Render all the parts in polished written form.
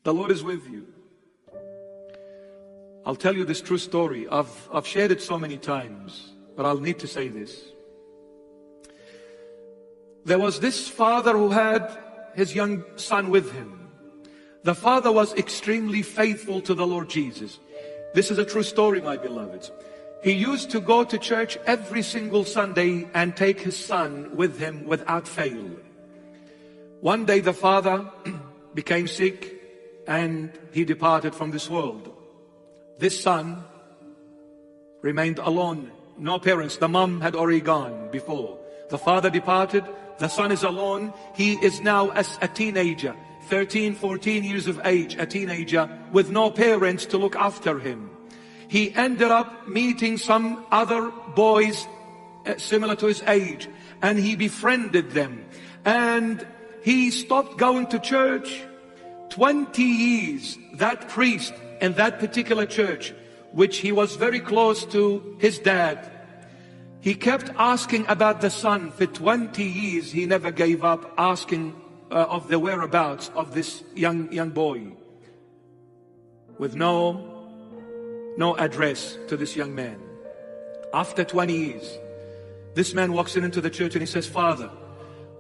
The Lord is with you. I'll tell you this true story. I've shared it so many times, but I'll need to say this. There was this father who had his young son with him. The father was extremely faithful to the Lord Jesus. This is a true story, my beloveds. He used to go to church every single Sunday and take his son with him without fail. One day the father became sick and he departed from this world. This son remained alone, no parents. The mom had already gone before. The father departed, the son is alone. He is now as a teenager, 13, 14 years of age, a teenager with no parents to look after him. He ended up meeting some other boys similar to his age, and he befriended them. And he stopped going to church. 20 years, that priest in that particular church, which he was very close to his dad, he kept asking about the son. For 20 years, he never gave up asking of the whereabouts of this young boy, with no address to this young man. After 20 years, this man walks into the church and he says, "Father,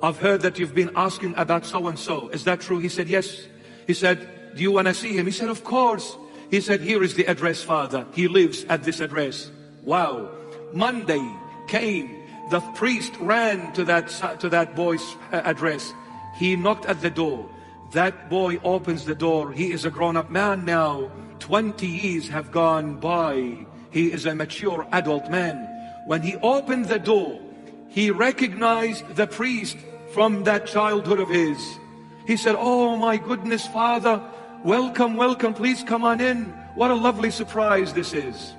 I've heard that you've been asking about so-and-so. Is that true?" He said, "Yes." He said, "Do you want to see him?" He said, "Of course." He said, "Here is the address, Father. He lives at this address." Wow. Monday came. The priest ran to that boy's address. He knocked at the door. That boy opens the door. He is a grown-up man now. 20 years have gone by. He is a mature adult man. When he opened the door, he recognized the priest from that childhood of his. He said, "Oh my goodness, Father, welcome, welcome, please come on in. What a lovely surprise this is."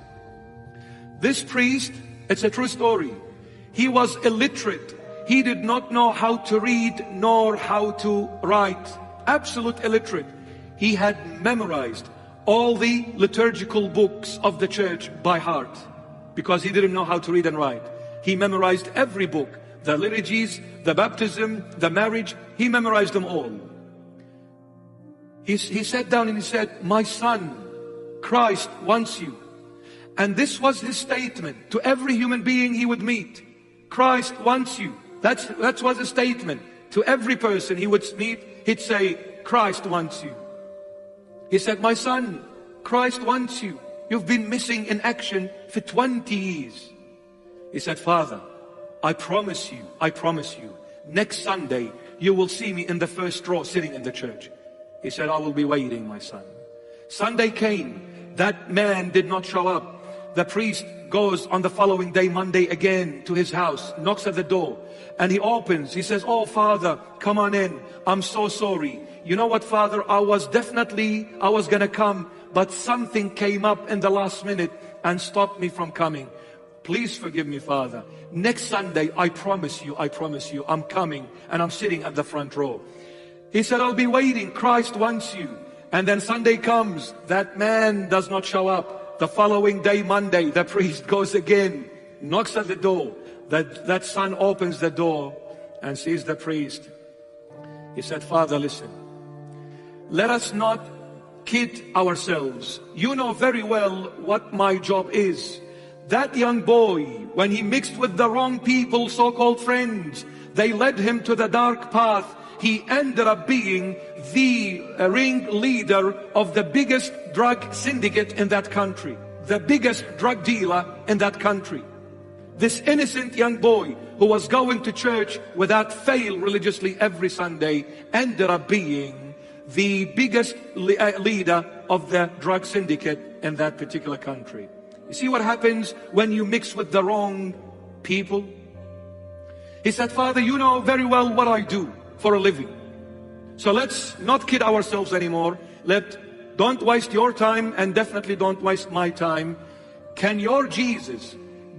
This priest, it's a true story. He was illiterate. He did not know how to read nor how to write. Absolute illiterate. He had memorized all the liturgical books of the church by heart because he didn't know how to read and write. He memorized every book, the liturgies, the baptism, the marriage. He memorized them all. He sat down and he said, "My son, Christ wants you." And this was his statement to every human being he would meet. Christ wants you. That was a statement. To every person he would meet, he'd say, "Christ wants you." He said, "My son, Christ wants you. You've been missing in action for 20 years. He said, "Father, I promise you, next Sunday you will see me in the first row sitting in the church." He said, "I will be waiting, my son." Sunday came. That man did not show up. The priest goes on the following day, Monday, again to his house, knocks at the door, and he opens. He says, "Oh, Father, come on in. I'm so sorry. You know what, Father, I was going to come, but something came up in the last minute and stopped me from coming. Please forgive me, Father. Next Sunday, I promise you, I'm coming, and I'm sitting at the front row." He said, "I'll be waiting. Christ wants you." And then Sunday comes. That man does not show up. The following day, Monday, the priest goes again, knocks at the door. That son opens the door and sees the priest. He said, "Father, listen. Let us not kid ourselves. You know very well what my job is. That young boy, when he mixed with the wrong people, so-called friends, they led him to the dark path. He ended up being the ringleader of the biggest drug syndicate in that country, the biggest drug dealer in that country. This innocent young boy who was going to church without fail religiously every Sunday ended up being the biggest leader of the drug syndicate in that particular country." You see what happens when you mix with the wrong people? He said, "Father, you know very well what I do for a living. So let's not kid ourselves anymore. Don't waste your time and definitely don't waste my time. Can your Jesus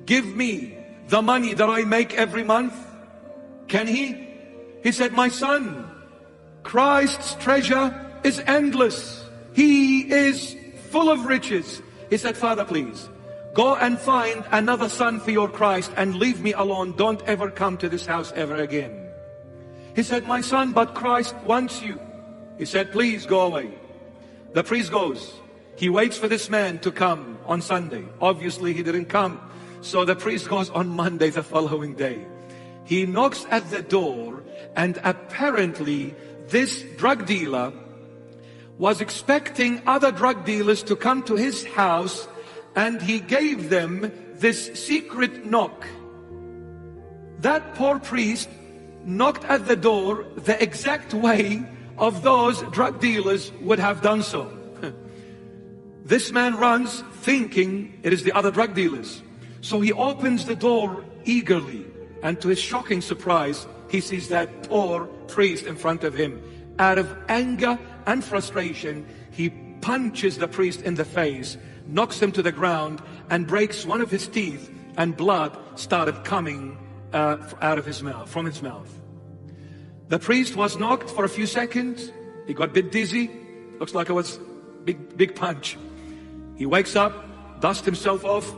give me the money that I make every month? Can he?" He said, "My son, Christ's treasure is endless. He is full of riches." He said, "Father, please, go and find another son for your Christ and leave me alone. Don't ever come to this house ever again." He said, "My son, but Christ wants you." He said, "Please go away." The priest goes. He waits for this man to come on Sunday. Obviously, he didn't come. So the priest goes on Monday, the following day. He knocks at the door, and apparently this drug dealer was expecting other drug dealers to come to his house, and he gave them this secret knock. That poor priest knocked at the door the exact way of those drug dealers would have done so. This man runs thinking it is the other drug dealers. So he opens the door eagerly, and to his shocking surprise, he sees that poor priest in front of him. Out of anger and frustration, he punches the priest in the face, knocks him to the ground, and breaks one of his teeth, and blood started coming out of his mouth, from his mouth. The priest was knocked for a few seconds. He got a bit dizzy. Looks like it was big punch. He wakes up, dusts himself off,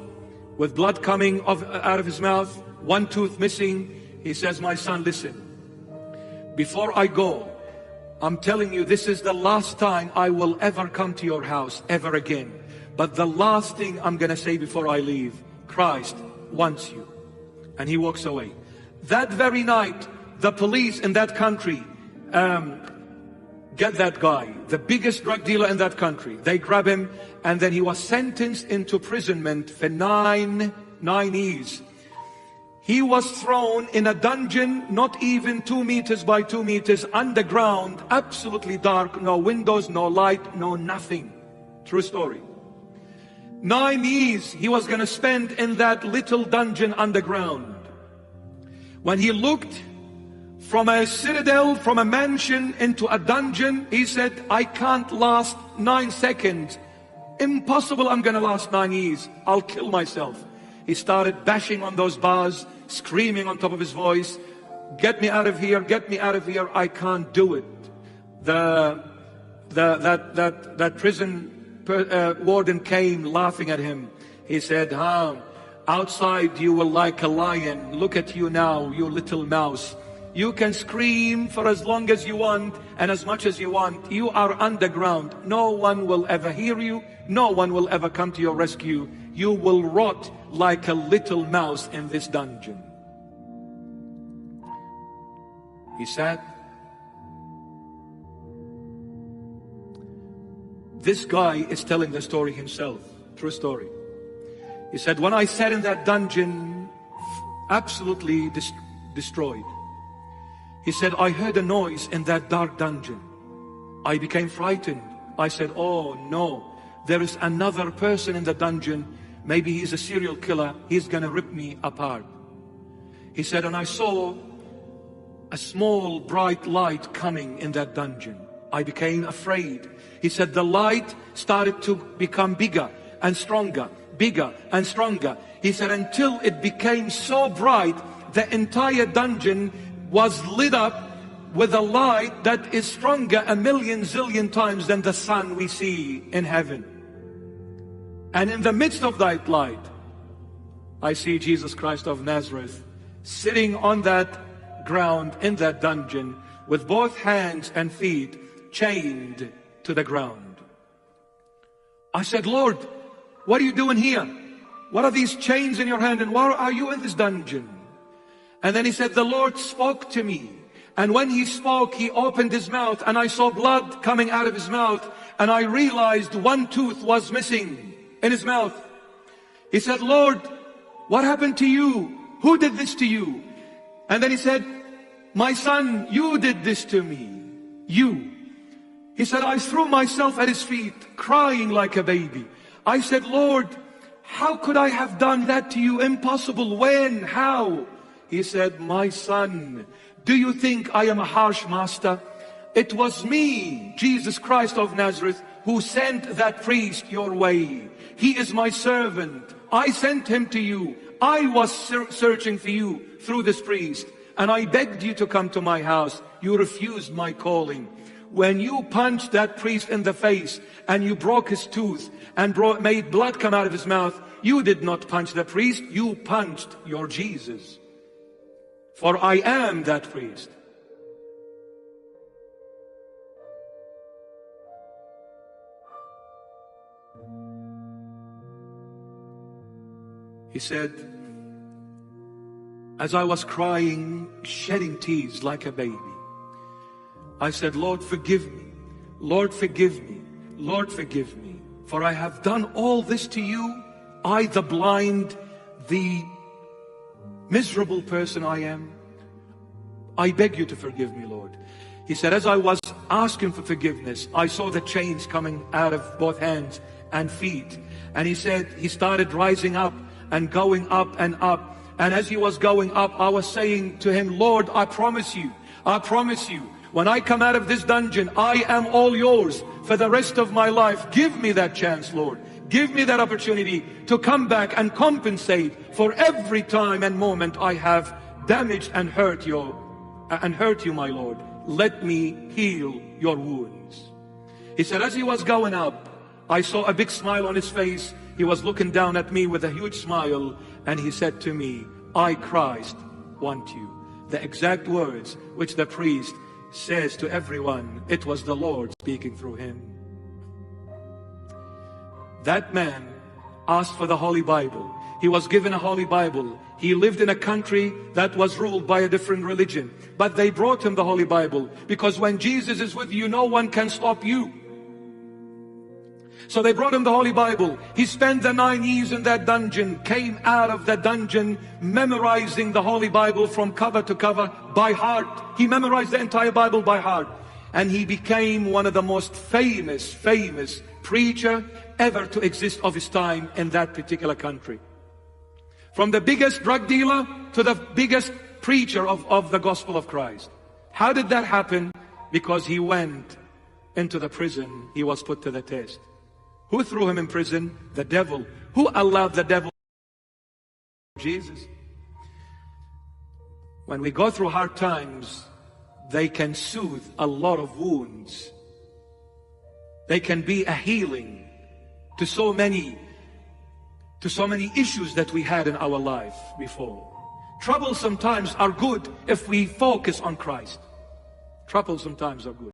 with blood coming out of his mouth, one tooth missing. He says, "My son, listen. Before I go, I'm telling you, this is the last time I will ever come to your house, ever again. But the last thing I'm going to say before I leave, Christ wants you." And he walks away. That very night, the police in that country get that guy, the biggest drug dealer in that country. They grab him, and then he was sentenced into imprisonment for nine years. He was thrown in a dungeon, not even 2 meters by 2 meters, underground, absolutely dark, no windows, no light, no nothing. True story. 9 years he was going to spend in that little dungeon underground. When he looked from a citadel, from a mansion into a dungeon, he said, "I can't last 9 seconds. Impossible, I'm going to last 9 years. I'll kill myself." He started bashing on those bars, screaming on top of his voice, "Get me out of here, get me out of here, I can't do it." That prison warden came laughing at him. He said, "Outside you were like a lion. Look at you now, you little mouse. You can scream for as long as you want and as much as you want. You are underground. No one will ever hear you. No one will ever come to your rescue. You will rot like a little mouse in this dungeon." He said, this guy is telling the story himself. True story. He said, "When I sat in that dungeon, absolutely destroyed, he said, I heard a noise in that dark dungeon. I became frightened. I said, oh no, there is another person in the dungeon. Maybe he's a serial killer. He's gonna rip me apart." He said, and I saw a small bright light coming in that dungeon. I became afraid. He said, the light started to become bigger and stronger, bigger and stronger. He said, until it became so bright, the entire dungeon was lit up with a light that is stronger a million zillion times than the sun we see in heaven. And in the midst of that light, I see Jesus Christ of Nazareth sitting on that ground in that dungeon with both hands and feet chained to the ground. I said, Lord, what are you doing here? What are these chains in your hand, and why are you in this dungeon? And then he said, the Lord spoke to me. And when he spoke, he opened his mouth, and I saw blood coming out of his mouth, and I realized one tooth was missing in his mouth. He said, Lord, what happened to you? Who did this to you? And then he said, my son, you did this to me. You. He said, I threw myself at his feet, crying like a baby. I said, Lord, how could I have done that to you? Impossible. When? How? He said, my son, do you think I am a harsh master? It was me, Jesus Christ of Nazareth, who sent that priest your way. He is my servant. I sent him to you. I was searching for you through this priest, and I begged you to come to my house. You refused my calling. When you punched that priest in the face and you broke his tooth and made blood come out of his mouth, you did not punch the priest, you punched your Jesus. For I am that priest. He said, as I was crying, shedding tears like a baby, I said, Lord, forgive me. Lord, forgive me. Lord, forgive me. For I have done all this to you. I, the blind, the miserable person I am. I beg you to forgive me, Lord. He said, as I was asking for forgiveness, I saw the chains coming out of both hands and feet. And he said, he started rising up and going up and up. And as he was going up, I was saying to him, Lord, I promise you, when I come out of this dungeon, I am all yours for the rest of my life. Give me that chance, Lord. Give me that opportunity to come back and compensate for every time and moment I have damaged and hurt you, my Lord. Let me heal your wounds. He said, as he was going up, I saw a big smile on his face. He was looking down at me with a huge smile, and he said to me, I, Christ, want you. The exact words which the priest says to everyone, it was the Lord speaking through him. That man asked for the Holy Bible. He was given a Holy Bible. He lived in a country that was ruled by a different religion. But they brought him the Holy Bible, because when Jesus is with you, no one can stop you. So they brought him the Holy Bible. He spent the 9 years in that dungeon, came out of the dungeon memorizing the Holy Bible from cover to cover by heart. He memorized the entire Bible by heart. And he became one of the most famous preacher ever to exist of his time in that particular country. From the biggest drug dealer to the biggest preacher of the gospel of Christ. How did that happen? Because he went into the prison. He was put to the test. Who threw him in prison? The devil. Who allowed the devil? Jesus. When we go through hard times, they can soothe a lot of wounds. They can be a healing to so many issues that we had in our life before. Troubles sometimes are good if we focus on Christ. Troubles sometimes are good.